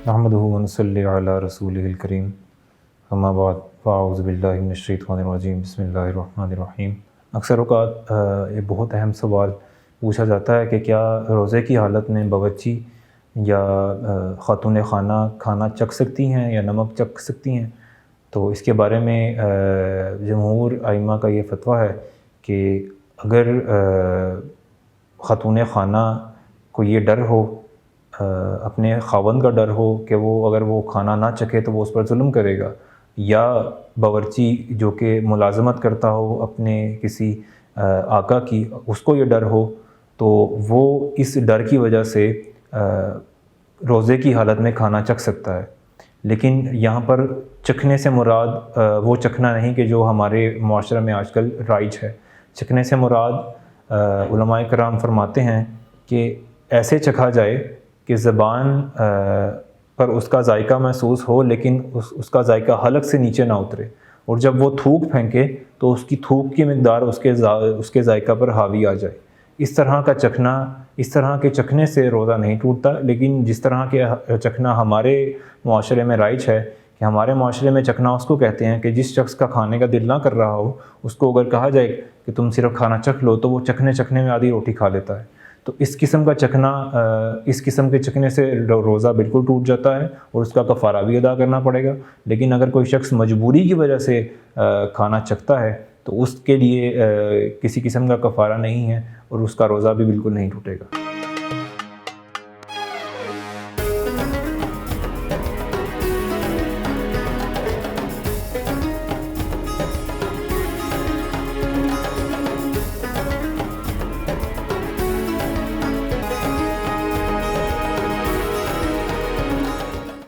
نحمدہ و نصلی علی رسولہ الکریم اما بعد فاعوذ باللہ من الشیطان الرجیم بسم اللہ الرحمن الرحیم۔ اکثر اوقات یہ بہت اہم سوال پوچھا جاتا ہے کہ کیا روزے کی حالت میں باورچی یا خاتون خانہ کھانا چکھ سکتی ہیں یا نمک چکھ سکتی ہیں؟ تو اس کے بارے میں جمہور ائمہ کا یہ فتویٰ ہے کہ اگر خاتون خانہ کو یہ ڈر ہو، اپنے خاوند کا ڈر ہو کہ اگر وہ کھانا نہ چکھے تو وہ اس پر ظلم کرے گا، یا باورچی جو کہ ملازمت کرتا ہو اپنے کسی آقا کی، اس کو یہ ڈر ہو، تو وہ اس ڈر کی وجہ سے روزے کی حالت میں کھانا چکھ سکتا ہے۔ لیکن یہاں پر چکھنے سے مراد وہ چکھنا نہیں کہ جو ہمارے معاشرے میں آج کل رائج ہے۔ چکھنے سے مراد علماء کرام فرماتے ہیں کہ ایسے چکھا جائے کہ زبان پر اس کا ذائقہ محسوس ہو، لیکن اس کا ذائقہ حلق سے نیچے نہ اترے، اور جب وہ تھوک پھینکے تو اس کی تھوک کی مقدار اس کے ذائقہ پر حاوی آ جائے۔ اس طرح کے چکھنے سے روزہ نہیں ٹوٹتا۔ لیکن جس طرح کے چکھنا ہمارے معاشرے میں رائج ہے، کہ ہمارے معاشرے میں چکھنا اس کو کہتے ہیں کہ جس شخص کا کھانے کا دل نہ کر رہا ہو، اس کو اگر کہا جائے کہ تم صرف کھانا چکھ لو تو وہ چکھنے میں آدھی روٹی کھا لیتا ہے۔ تو اس قسم کے چکھنے سے روزہ بالکل ٹوٹ جاتا ہے اور اس کا کفارہ بھی ادا کرنا پڑے گا۔ لیکن اگر کوئی شخص مجبوری کی وجہ سے کھانا چکھتا ہے تو اس کے لیے کسی قسم کا کفارہ نہیں ہے اور اس کا روزہ بھی بالکل نہیں ٹوٹے گا۔